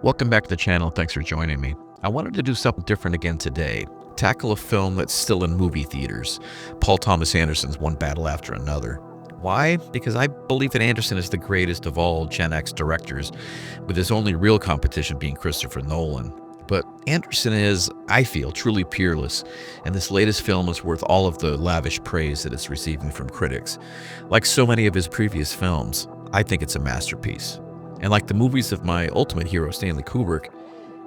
Welcome back to the channel. Thanks for joining me. I wanted to do something different again today. Tackle a film that's still in movie theaters. Paul Thomas Anderson's One Battle After Another. Why? Because I believe that Anderson is the greatest of all Gen X directors, with his only real competition being Christopher Nolan. But Anderson is, I feel, truly peerless, and this latest film is worth all of the lavish praise that it's receiving from critics. Like so many of his previous films, I think it's a masterpiece. And like the movies of my ultimate hero, Stanley Kubrick,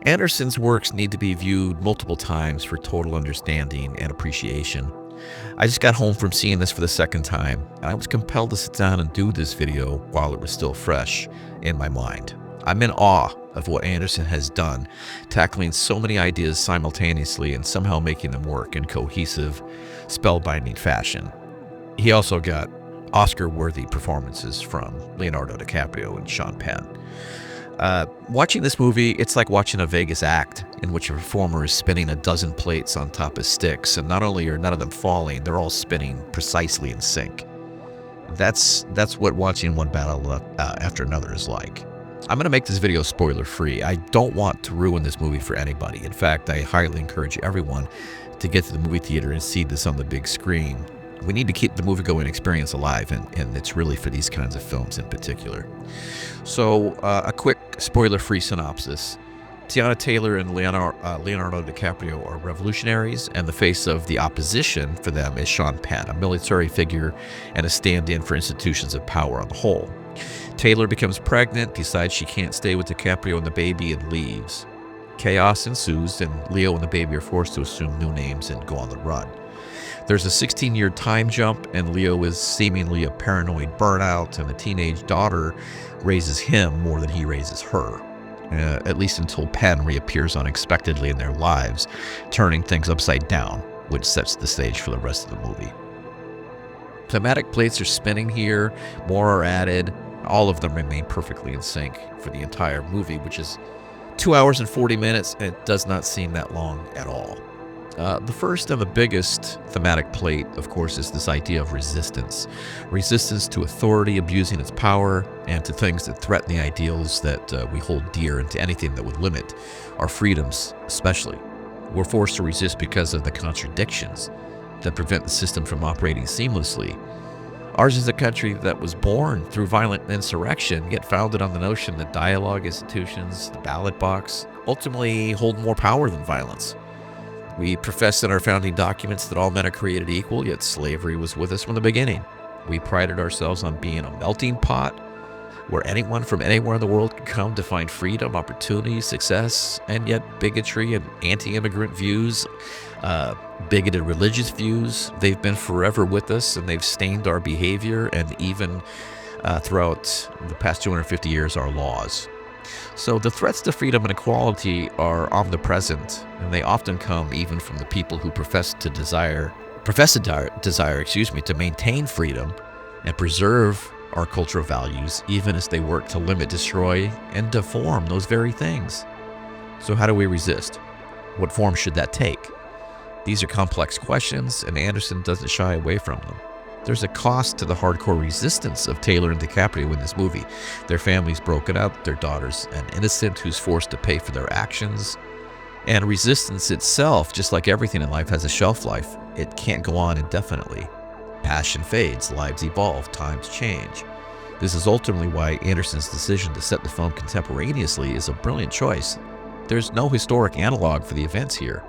Anderson's works need to be viewed multiple times for total understanding and appreciation. I just got home from seeing this for the second time, and I was compelled to sit down and do this video while it was still fresh in my mind. I'm in awe of what Anderson has done, tackling so many ideas simultaneously and somehow making them work in cohesive, spellbinding fashion. He also got Oscar-worthy performances from Leonardo DiCaprio and Sean Penn. Watching this movie, it's like watching a Vegas act in which a performer is spinning a dozen plates on top of sticks, and not only are none of them falling, they're all spinning precisely in sync. That's what watching One Battle After Another is like. I'm going to make this video spoiler-free. I don't want to ruin this movie for anybody. In fact, I highly encourage everyone to get to the movie theater and see this on the big screen. We need to keep the movie-going experience alive, and it's really for these kinds of films in particular. So, a quick spoiler-free synopsis. Tiana Taylor and Leonardo DiCaprio are revolutionaries, and the face of the opposition for them is Sean Penn, a military figure and a stand-in for institutions of power on the whole. Taylor becomes pregnant, decides she can't stay with DiCaprio and the baby, and leaves. Chaos ensues, and Leo and the baby are forced to assume new names and go on the run. There's a 16-year time jump, and Leo is seemingly a paranoid burnout, and the teenage daughter raises him more than he raises her, at least until Penn reappears unexpectedly in their lives, turning things upside down, which sets the stage for the rest of the movie. Thematic plates are spinning here, more are added, all of them remain perfectly in sync for the entire movie, which is 2 hours and 40 minutes, and it does not seem that long at all. The first and the biggest thematic plate, of course, is this idea of resistance. Resistance to authority abusing its power, and to things that threaten the ideals that we hold dear, and to anything that would limit our freedoms especially. We're forced to resist because of the contradictions that prevent the system from operating seamlessly. Ours is a country that was born through violent insurrection, yet founded on the notion that dialogue institutions, the ballot box, ultimately hold more power than violence. We profess in our founding documents that all men are created equal, yet slavery was with us from the beginning. We prided ourselves on being a melting pot where anyone from anywhere in the world could come to find freedom, opportunity, success, and yet bigotry and anti-immigrant views, bigoted religious views, they've been forever with us, and they've stained our behavior and even throughout the past 250 years, our laws. So the threats to freedom and equality are omnipresent, and they often come even from the people who profess a desire to maintain freedom and preserve our cultural values, even as they work to limit, destroy, and deform those very things. So how do we resist? What form should that take? These are complex questions, and Anderson doesn't shy away from them. There's a cost to the hardcore resistance of Taylor and DiCaprio in this movie. Their family's broken up, their daughter's an innocent who's forced to pay for their actions. And resistance itself, just like everything in life, has a shelf life. It can't go on indefinitely. Passion fades, lives evolve, times change. This is ultimately why Anderson's decision to set the film contemporaneously is a brilliant choice. There's no historic analog for the events here.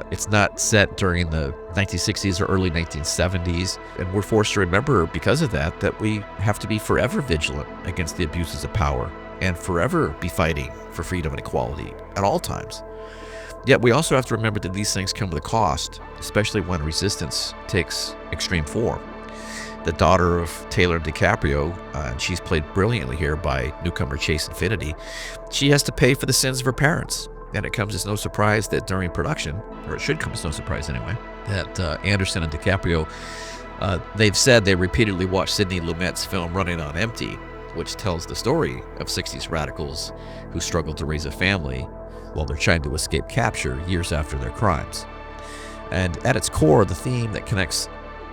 It's not set during the 1960s or early 1970s, and we're forced to remember, because of that, that we have to be forever vigilant against the abuses of power and forever be fighting for freedom and equality at all times. Yet we also have to remember that these things come with a cost, especially when resistance takes extreme form. The daughter of Taylor and DiCaprio, and she's played brilliantly here by newcomer Chase Infinity, she has to pay for the sins of her parents. And it comes as no surprise that during production, or it should come as no surprise anyway, that Anderson and DiCaprio, they've said they repeatedly watched Sidney Lumet's film Running on Empty, which tells the story of 60s radicals who struggled to raise a family while they're trying to escape capture years after their crimes. And at its core, the theme that connects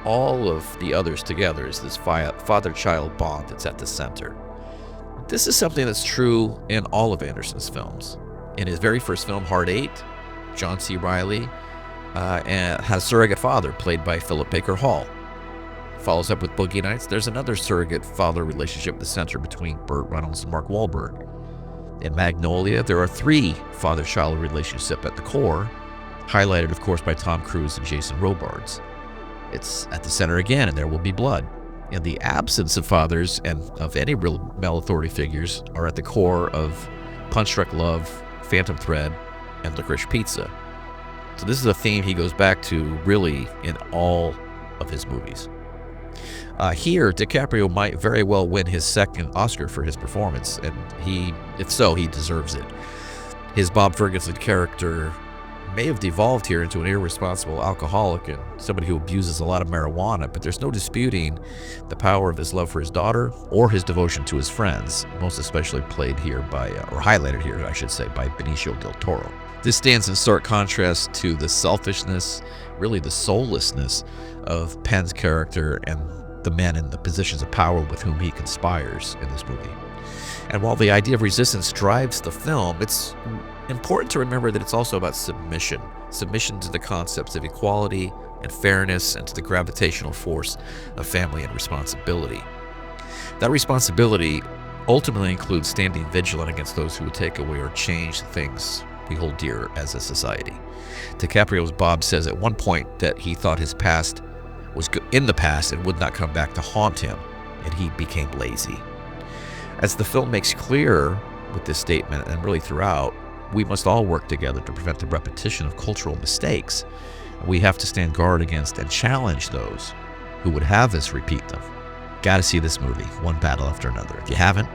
all of the others together is this father-child bond that's at the center. This is something that's true in all of Anderson's films. In his very first film, Hard Eight, John C. Reilly and has a surrogate father played by Philip Baker Hall. Follows up with Boogie Nights. There's another surrogate father relationship at the center between Burt Reynolds and Mark Wahlberg. In Magnolia, there are 3 father-child relationships at the core, highlighted, of course, by Tom Cruise and Jason Robards. It's at the center again, and There Will Be Blood. And the absence of fathers and of any real male authority figures are at the core of Punch Drunk Love, Phantom Thread, and Licorice Pizza. So this is a theme he goes back to really in all of his movies. Here, DiCaprio might very well win his second Oscar for his performance, and if so, he deserves it. His Bob Ferguson character may have devolved here into an irresponsible alcoholic and somebody who abuses a lot of marijuana, but there's no disputing the power of his love for his daughter or his devotion to his friends, most especially played here by, or highlighted here, I should say, by Benicio del Toro. This stands in stark contrast to the selfishness, really the soullessness of Penn's character and the men in the positions of power with whom he conspires in this movie. And while the idea of resistance drives the film, it's important to remember that it's also about submission to the concepts of equality and fairness and to the gravitational force of family and responsibility. That responsibility ultimately includes standing vigilant against those who would take away or change the things we hold dear as a society. DiCaprio's Bob says at one point that he thought his past was in the past and would not come back to haunt him, and he became lazy. As the film makes clear with this statement, and really throughout, we must all work together to prevent the repetition of cultural mistakes. We have to stand guard against and challenge those who would have us repeat them. Gotta see this movie, one battle after another. If you haven't,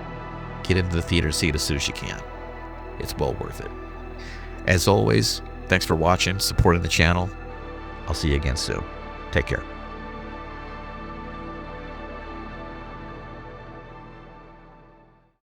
get into the theater and see it as soon as you can. It's well worth it. As always, thanks for watching, supporting the channel. I'll see you again soon. Take care.